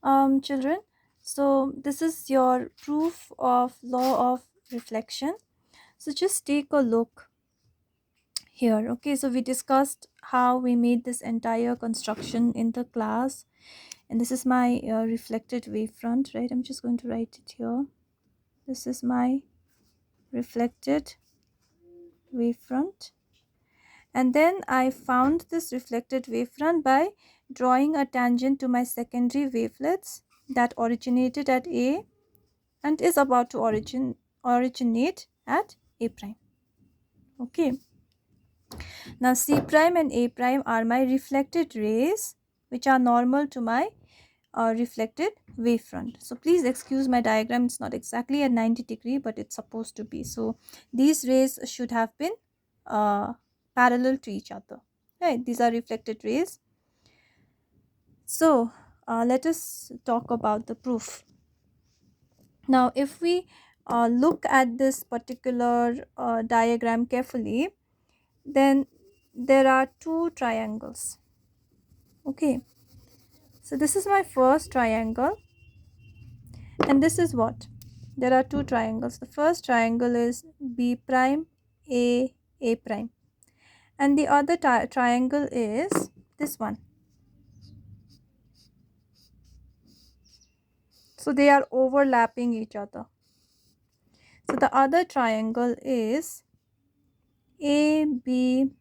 Children, so this is your proof of law of reflection. So just take a look here. Okay, so we discussed how we made this entire construction in the class, and this is my reflected wavefront, right? I'm just going to write it here. This is my reflected wavefront, and then I found this reflected wavefront by drawing a tangent to my secondary wavelets that originated at A and is about to originate at A prime. Okay, now C prime and A prime are my reflected rays which are normal to my reflected wavefront. So please excuse my diagram, it's not exactly at 90 degree, but it's supposed to be. So these rays should have been parallel to each other, right? These are reflected rays. So let us talk about the proof. Now if we look at this particular diagram carefully, then there are two triangles. Okay, so this is my first triangle, and this is what? There are two triangles. The first triangle is B prime A prime, and the other triangle is this one. So they are overlapping each other. So the other triangle is AB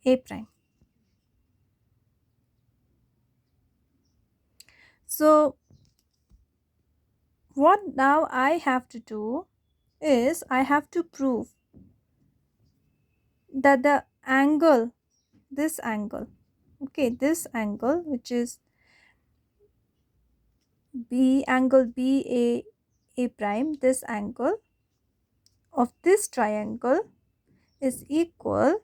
A prime. So what now I have to do is I have to prove that the angle, this angle, okay, this angle which is B, angle A prime, this angle of this triangle is equal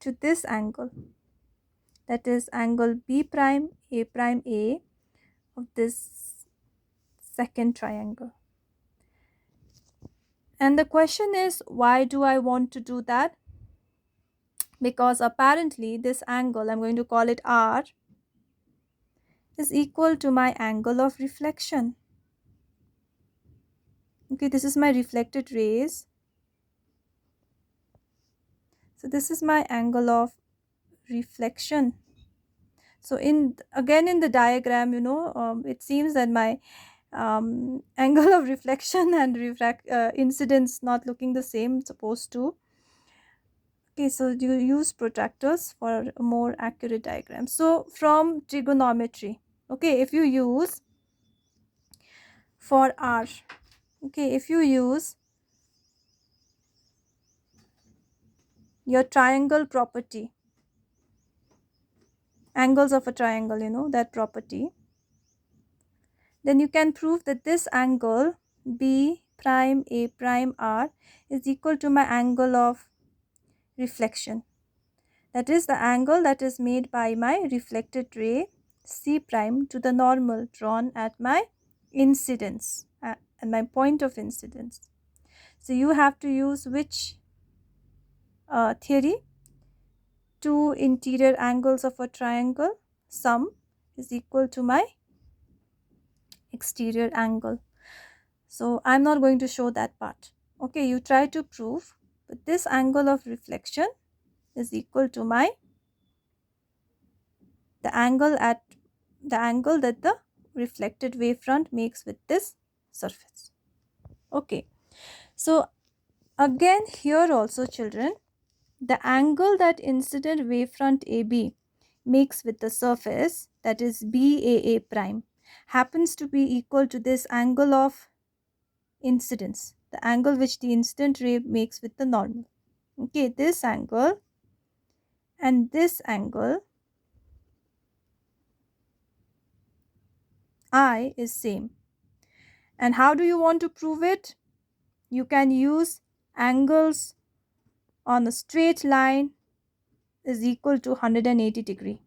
to this angle, that is angle B prime A of this second triangle. And the question is, why do I want to do that? Because apparently this angle, I'm going to call it R, is equal to my angle of reflection. Okay, this is my reflected rays. So this is my angle of reflection. So again in the diagram, it seems that my angle of reflection and incidence not looking the same, supposed to. Okay, so you use protractors for a more accurate diagram. So from trigonometry, okay, if you use for R, okay, if you use your triangle property, angles of a triangle, that property, then you can prove that this angle B prime A prime R is equal to my angle of reflection. That is the angle that is made by my reflected ray C prime to the normal drawn at my incidence, at my point of incidence. So you have to use which theory? Two interior angles of a triangle sum is equal to my exterior angle. So I'm not going to show that part. Okay, you try to prove that this angle of reflection is equal to the angle that the reflected wavefront makes with this surface. Okay, so again here also, children, the angle that incident wavefront AB makes with the surface, that is BAA prime, happens to be equal to this angle of incidence, the angle which the incident ray makes with the normal. Okay, this angle and this angle I is same. And how do you want to prove it? You can use angles on a straight line is equal to 180 degree.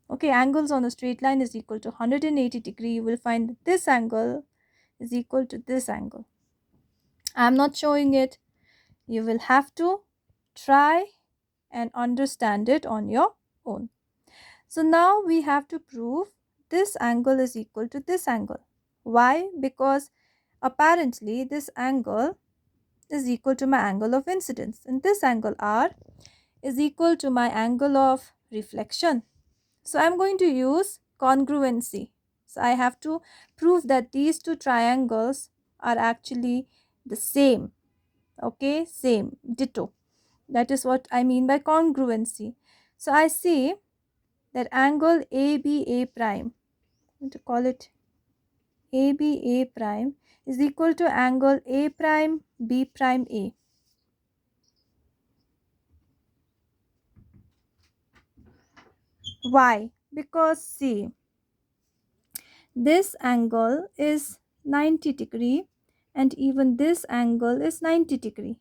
Okay, angles on a straight line is equal to 180 degree. You will find that this angle is equal to this angle. I am not showing it. You will have to try and understand it on your own. So now we have to prove this angle is equal to this angle. Why? Because apparently this angle is equal to my angle of incidence, and this angle R is equal to my angle of reflection. So I'm going to use congruency. So I have to prove that these two triangles are actually the same. Okay, same, ditto. That is what I mean by congruency. So I see that angle ABA prime, I'm going to call it ABA prime, is equal to angle A prime B prime A. Why? Because see, this angle is 90 degree and even this angle is 90 degree,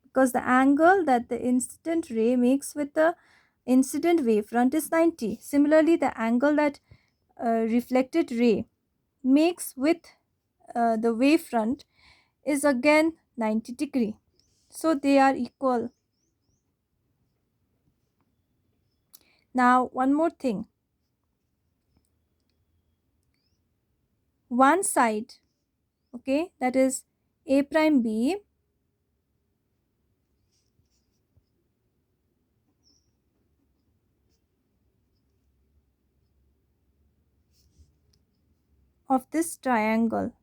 because the angle that the incident ray makes with the incident wavefront is 90. Similarly, the angle that reflected ray makes with the wavefront is again 90 degree. So they are equal. Now one more thing. One side, okay, that is A prime B, of this triangle,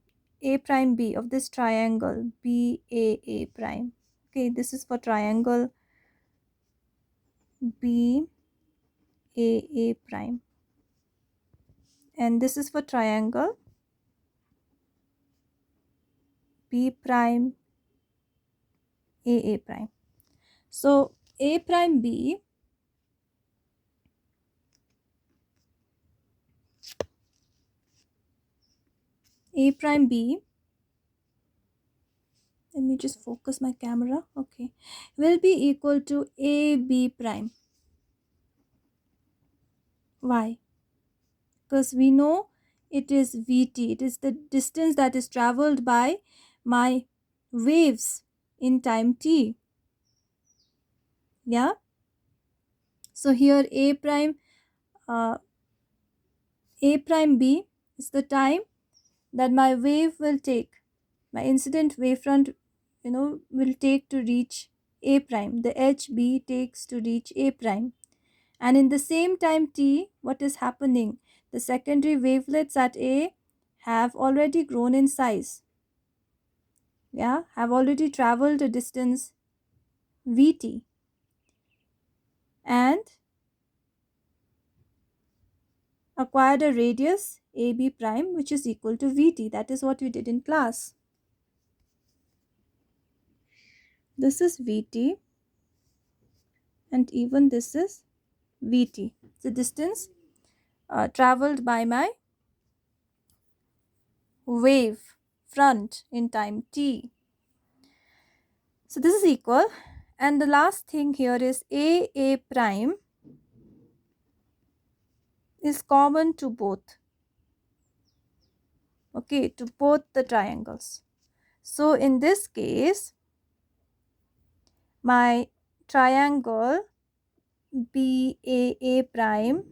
A prime B of this triangle BAA prime. Okay, this is for triangle BAA prime, and this is for triangle B prime AA prime. So A prime B A prime B, let me just focus my camera, okay, will be equal to AB prime. Why? Because we know it is Vt, it is the distance that is traveled by my waves in time t. Yeah, so here uh, A prime B is the time that my wave will take, my incident wavefront, will take to reach A prime, the HB takes to reach A prime. And in the same time t, what is happening? The secondary wavelets at A have already grown in size. Yeah, have already traveled a distance Vt and acquired a radius AB prime which is equal to Vt. That is what we did in class. This is Vt and even this is Vt. The distance traveled by my wave front in time t. So this is equal, and the last thing here is A prime is common to both, okay, to both the triangles. So in this case, my triangle BAA prime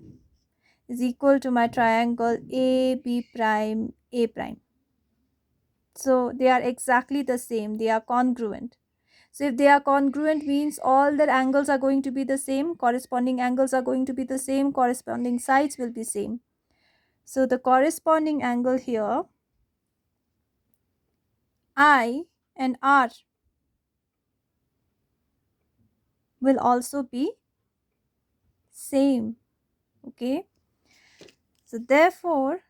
is equal to my triangle AB prime A prime. So they are exactly the same, they are congruent. So if they are congruent means all their angles are going to be the same, corresponding angles are going to be the same, corresponding sides will be same. So the corresponding angle here, I and R, will also be same. Okay. So therefore,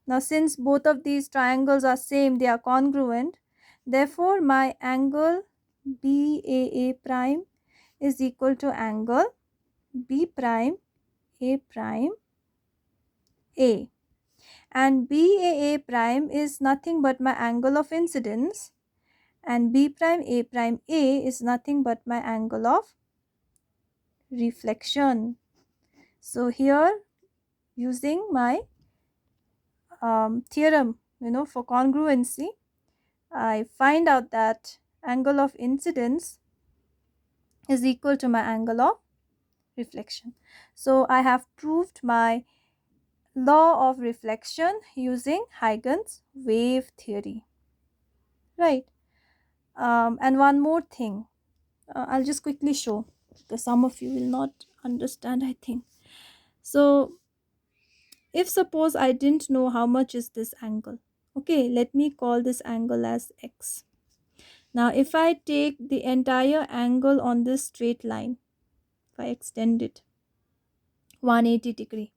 now since both of these triangles are same, they are congruent. Therefore, my angle BAA prime is equal to angle B prime A prime A. And BAA prime is nothing but my angle of incidence, and B prime A is nothing but my angle of reflection. So here, using my theorem, for congruency, I find out that angle of incidence is equal to my angle of reflection. So I have proved my law of reflection using Huygen's wave theory, right? And one more thing, I'll just quickly show because some of you will not understand, I think. So if suppose I didn't know how much is this angle, okay, let me call this angle as x. Now if I take the entire angle on this straight line, if I extend it 180 degree,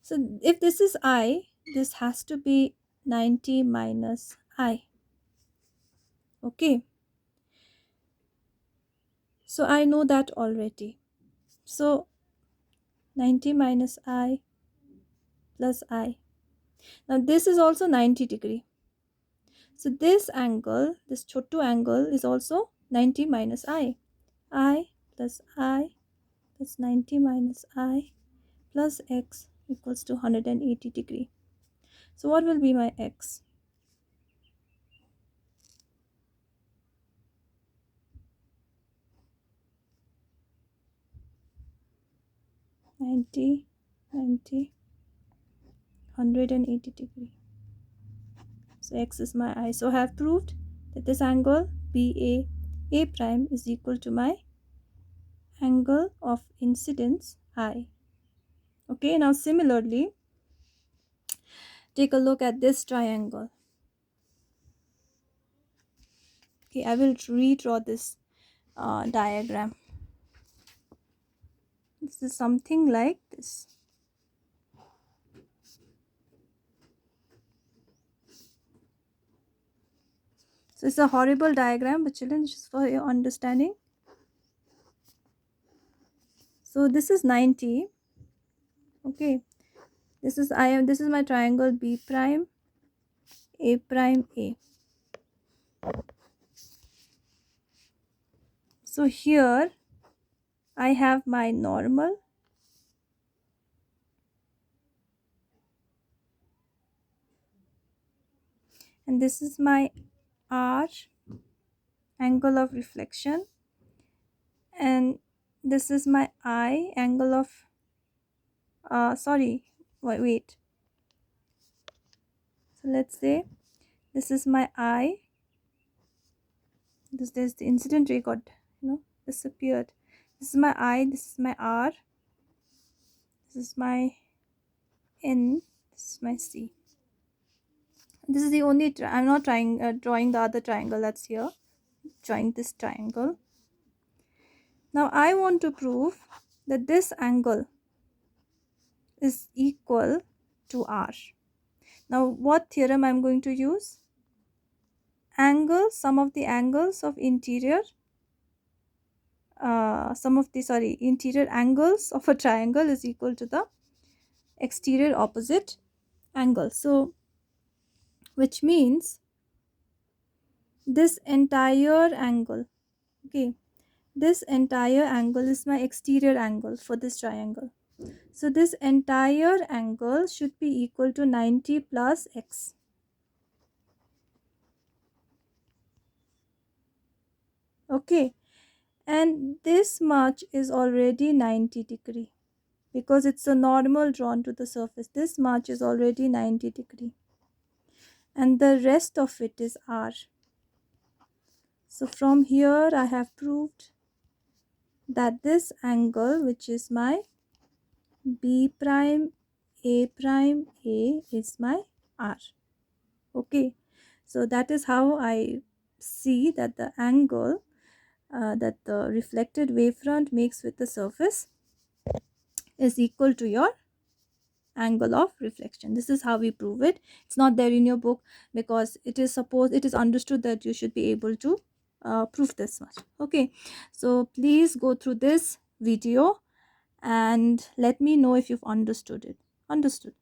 so if this is I, this has to be 90 minus I. Okay, so I know that already. So 90 minus I plus I. Now this is also 90 degree. So this angle, this chotu angle is also 90 minus I. I plus I plus 90 minus I plus x equals to 180 degree. So what will be my x? 90, 90, 180 degree. So x is my I. So I have proved that this angle BA A prime is equal to my angle of incidence I. Okay, now similarly, take a look at this triangle. Okay, I will redraw this diagram. This is something like this. So it's a horrible diagram, but children, just for your understanding. So this is 90. Okay, this is this is my triangle B prime A prime A. So here I have my normal, and this is my R, angle of reflection, and this is my I, angle of sorry, wait. So let's say this is my I. There's the incident ray got disappeared. This is my I, this is my R, this is my N, this is my C. This is the only I'm not drawing the other triangle that's here. Drawing this triangle. Now I want to prove that this angle is equal to R. Now what theorem I'm going to use? Sum of the angles of interior interior angles of a triangle is equal to the exterior opposite angle. So which means this entire angle, okay, this entire angle is my exterior angle for this triangle. So this entire angle should be equal to 90 plus x. Okay, and this much is already 90 degree because it's a normal drawn to the surface. This much is already 90 degree and the rest of it is R. So from here I have proved that this angle, which is my B prime A is my R. Okay, so that is how I see that the angle that the reflected wavefront makes with the surface is equal to your angle of reflection. This is how we prove it. It's not there in your book because it is understood that you should be able to prove this much. Okay, so please go through this video and let me know if you've understood it. Understood?